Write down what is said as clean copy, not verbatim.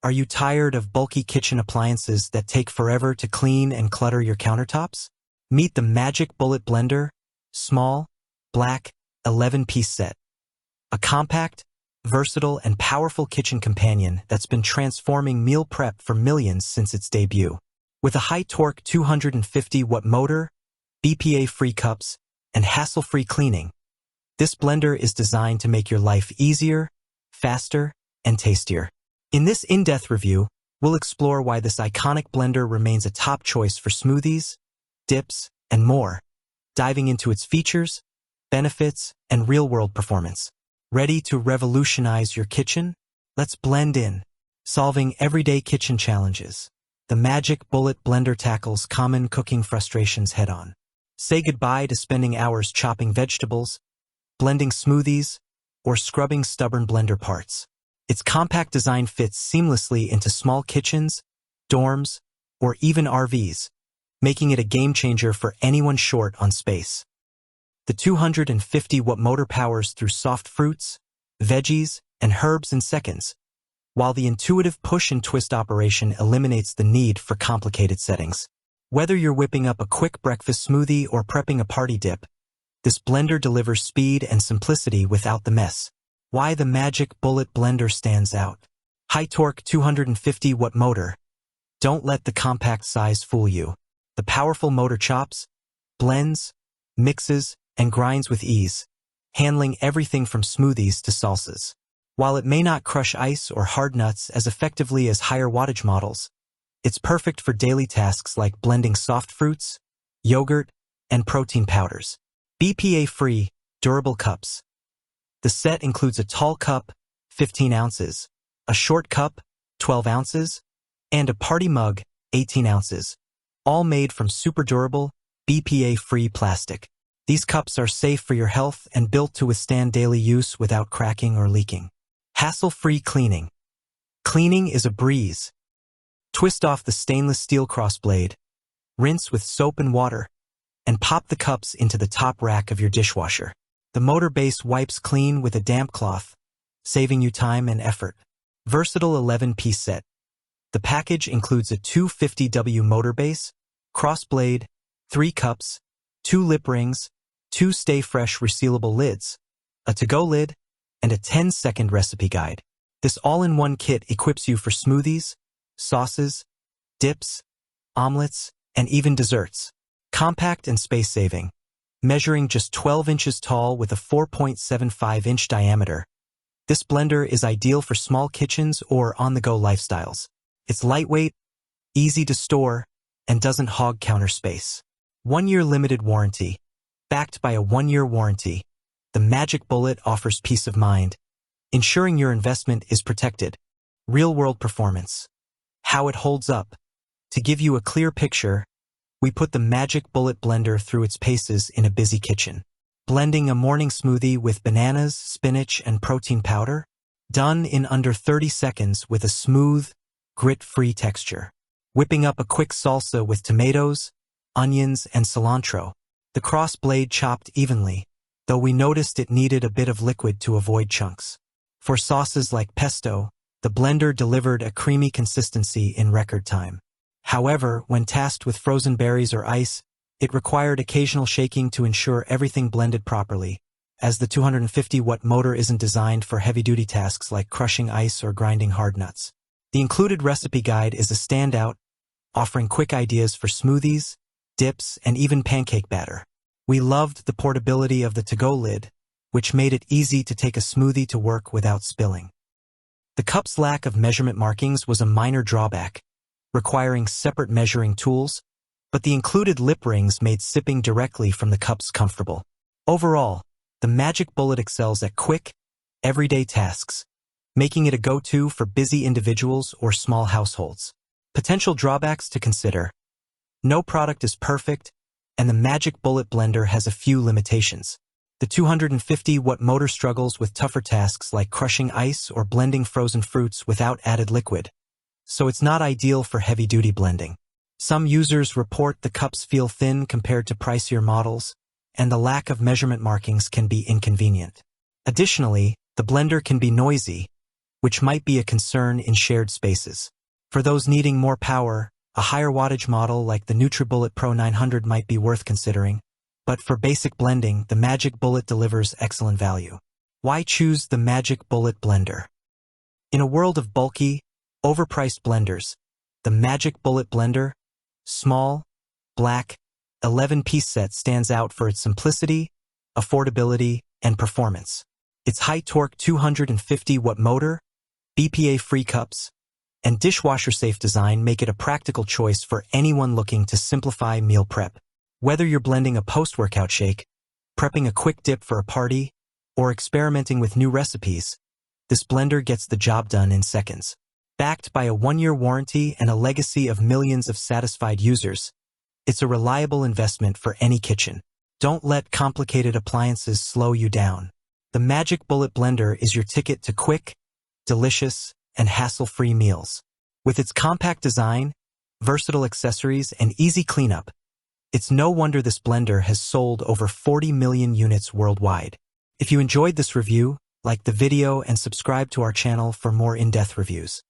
Are you tired of bulky kitchen appliances that take forever to clean and clutter your countertops? Meet the Magic Bullet Blender, small, black, 11-piece set. A compact, versatile, and powerful kitchen companion that's been transforming meal prep for millions since its debut. With a high-torque 250-watt motor, BPA-free cups, and hassle-free cleaning, this blender is designed to make your life easier, faster, and tastier. In this in-depth review, we'll explore why this iconic blender remains a top choice for smoothies, dips, and more, diving into its features, benefits, and real-world performance. Ready to revolutionize your kitchen? Let's blend in, solving everyday kitchen challenges. The Magic Bullet Blender tackles common cooking frustrations head-on. Say goodbye to spending hours chopping vegetables, blending smoothies, or scrubbing stubborn blender parts. Its compact design fits seamlessly into small kitchens, dorms, or even RVs, making it a game-changer for anyone short on space. The 250-watt motor powers through soft fruits, veggies, and herbs in seconds, while the intuitive push and twist operation eliminates the need for complicated settings. Whether you're whipping up a quick breakfast smoothie or prepping a party dip, this blender delivers speed and simplicity without the mess. Why the Magic Bullet Blender stands out. High-torque 250-watt motor. Don't let the compact size fool you. The powerful motor chops, blends, mixes, and grinds with ease, handling everything from smoothies to salsas. While it may not crush ice or hard nuts as effectively as higher wattage models, it's perfect for daily tasks like blending soft fruits, yogurt, and protein powders. BPA-free, durable cups. The set includes a tall cup, 15 ounces, a short cup, 12 ounces, and a party mug, 18 ounces, all made from super durable, BPA-free plastic. These cups are safe for your health and built to withstand daily use without cracking or leaking. Hassle-free cleaning. Cleaning is a breeze. Twist off the stainless steel crossblade, rinse with soap and water, and pop the cups into the top rack of your dishwasher. The motor base wipes clean with a damp cloth, saving you time and effort. Versatile 11-piece set. The package includes a 250W motor base, crossblade, 3 cups, 2 lip rings, 2 Stay Fresh resealable lids, a to-go lid, and a 10-second recipe guide. This all-in-one kit equips you for smoothies, sauces, dips, omelets, and even desserts. Compact and space-saving. Measuring just 12 inches tall with a 4.75-inch diameter, this blender is ideal for small kitchens or on-the-go lifestyles. It's lightweight, easy to store, and doesn't hog counter space. 1-year limited warranty. Backed by a 1-year warranty, the Magic Bullet offers peace of mind, ensuring your investment is protected. Real-world performance. How it holds up. To give you a clear picture, we put the Magic Bullet Blender through its paces in a busy kitchen. Blending a morning smoothie with bananas, spinach, and protein powder, done in under 30 seconds with a smooth, grit-free texture. Whipping up a quick salsa with tomatoes, onions, and cilantro. The cross blade chopped evenly, though we noticed it needed a bit of liquid to avoid chunks. For sauces like pesto, the blender delivered a creamy consistency in record time. However, when tasked with frozen berries or ice, it required occasional shaking to ensure everything blended properly, as the 250-watt motor isn't designed for heavy-duty tasks like crushing ice or grinding hard nuts. The included recipe guide is a standout, offering quick ideas for smoothies, dips, and even pancake batter. We loved the portability of the to-go lid, which made it easy to take a smoothie to work without spilling. The cup's lack of measurement markings was a minor drawback, requiring separate measuring tools, but the included lip rings made sipping directly from the cups comfortable. Overall, the Magic Bullet excels at quick, everyday tasks, making it a go-to for busy individuals or small households. Potential drawbacks to consider. No product is perfect, and the Magic Bullet Blender has a few limitations. The 250-watt motor struggles with tougher tasks like crushing ice or blending frozen fruits without added liquid, so it's not ideal for heavy-duty blending. Some users report the cups feel thin compared to pricier models, and the lack of measurement markings can be inconvenient. Additionally, the blender can be noisy, which might be a concern in shared spaces. For those needing more power, a higher wattage model like the NutriBullet Pro 900 might be worth considering. But for basic blending, the Magic Bullet delivers excellent value. Why choose the Magic Bullet blender? In a world of bulky, overpriced blenders, the Magic Bullet blender, small, black, 11-piece set stands out for its simplicity, affordability, and performance. Its high-torque 250-watt motor, BPA-free cups, and dishwasher-safe design make it a practical choice for anyone looking to simplify meal prep. Whether you're blending a post-workout shake, prepping a quick dip for a party, or experimenting with new recipes, this blender gets the job done in seconds. Backed by a 1-year warranty and a legacy of millions of satisfied users, it's a reliable investment for any kitchen. Don't let complicated appliances slow you down. The Magic Bullet blender is your ticket to quick, delicious, and hassle-free meals. With its compact design, versatile accessories, and easy cleanup, it's no wonder this blender has sold over 40 million units worldwide. If you enjoyed this review, like the video and subscribe to our channel for more in-depth reviews.